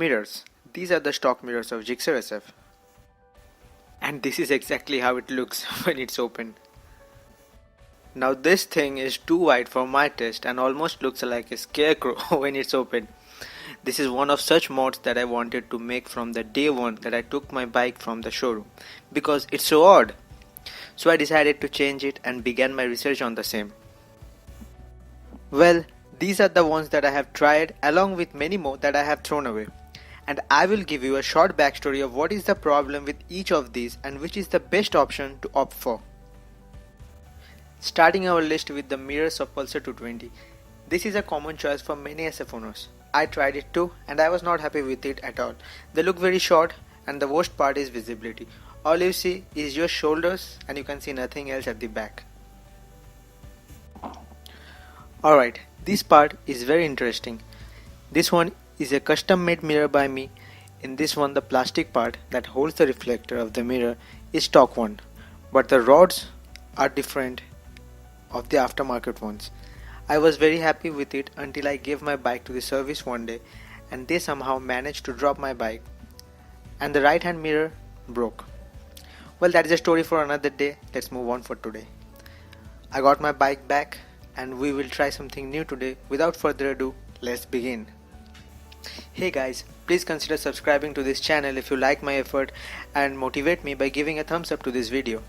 mirrors. These are the stock mirrors of Gixxer SF. And this is exactly how it looks when it's open. Now this thing is too wide for my taste and almost looks like a scarecrow when it's open. This is one of such mods that I wanted to make from the day one that I took my bike from the showroom, because it's so odd. So I decided to change it and began my research on the same. Well, these are the ones that I have tried along with many more that I have thrown away. And I will give you a short backstory of what is the problem with each of these and which is the best option to opt for. Starting our list with the mirrors of Pulsar 220. This is a common choice for many SF owners. I tried it too and I was not happy with it at all. They look very short and the worst part is visibility. All you see is your shoulders and you can see nothing else at the back. Alright, this part is very interesting. This one is a custom made mirror by me. In this one, the plastic part that holds the reflector of the mirror is stock one, but the rods are different of the aftermarket ones. I was very happy with it until I gave my bike to the service one day and they somehow managed to drop my bike and the right hand mirror broke. Well, that is a story for another day. Let's move on for today. I got my bike back and we will try something new today. Without further ado, let's begin. Hey guys, please consider subscribing to this channel if you like my effort and motivate me by giving a thumbs up to this video.